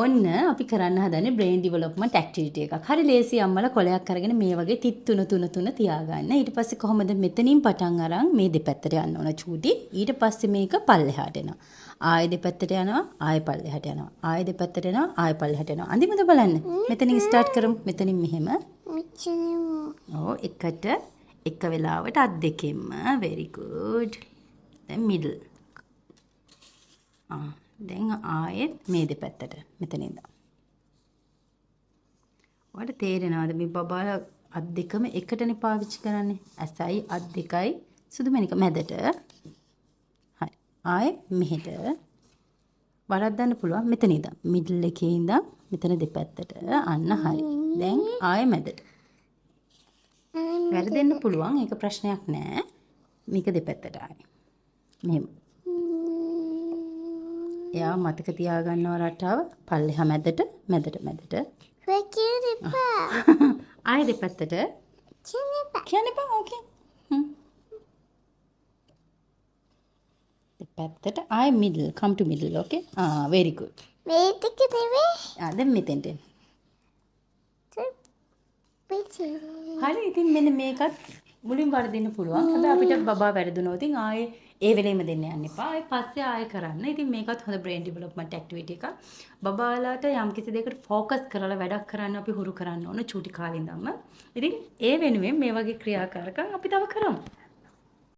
ඔන්න අපි කරන්න හදන්නේ brain development activity එකක්. හරි ලේසි අම්මලා කොලයක් අරගෙන මේ වගේ තිත් තුන තියාගන්න. ඊට පස්සේ කොහොමද මෙතනින් පටන් අරන් මේ දෙපැත්තට යන්න ඕන චූටි. ඊට පස්සේ මේක පල්ලෙහාට එනවා. ආයෙ දෙපැත්තට යනවා, ආයෙ පල්ලෙහාට යනවා. ආයෙ දෙපැත්තට යනවා, ආයෙ පල්ලෙහාට යනවා. අන්තිමට බලන්න. මෙතනින් ස්ටාර්ට් කරමු. මෙතනින් මෙහෙම. ඔව් එකට එක වෙලාවට අත් දෙකෙන්ම. very good. දැන් middle. දැන් ආයෙත් මේ දෙපැත්තට මෙතන ඉඳන්. ඔයාලට තේරෙනවද මේ බබාලා අත් දෙකම එකටනේ පාවිච්චි කරන්නේ? ඇසයි අත් දෙකයි සුදු මැණික මැදට. හරි. ආයෙ මෙහෙට වරද්දන්න පුළුවන් මෙතන ඉඳන්. මිඩල් එකේ ඉඳන් මෙතන දෙපැත්තට. අන්න හරි. දැන් ආයෙ මැදට. වැරදෙන්න පුළුවන්. ඒක ප්‍රශ්නයක් නෑ. මේක දෙපැත්තට ආයෙ. මෙහෙම. එයා මතක තියාගන්නවා රටාව පල්ලෙහා මැදට. ආයෙ දෙපැත්තට කියන්න එපා. ඕකේ. දෙපැත්තට ආයෙ middle. come to middle. okay. very good. මේ දෙක නෙවෙයි. දැන් මෙතෙන්ට එන්න. හරි. ඉතින් මෙන්න මේකත් මුලින් වරදින්න පුළුවන්. හැබැයි අපිට බබා වැරදුනොත් ඉතින් ආයේ ඒ වෙලෙම දෙන්න යන්න එපා. ආයේ පස්සේ ආයෙ කරන්න. ඉතින් මේකත් හොඳ brain development activity එකක්. බබාලාට යම් කිසි දෙයකට focus කරලා වැඩක් කරන්න අපි හුරු කරන්න ඕන චූටි කාලේ ඉඳන්ම. ඉතින් ඒ වෙනුවෙන් මේ වගේ ක්‍රියාකාරකම් අපි තව කරමු.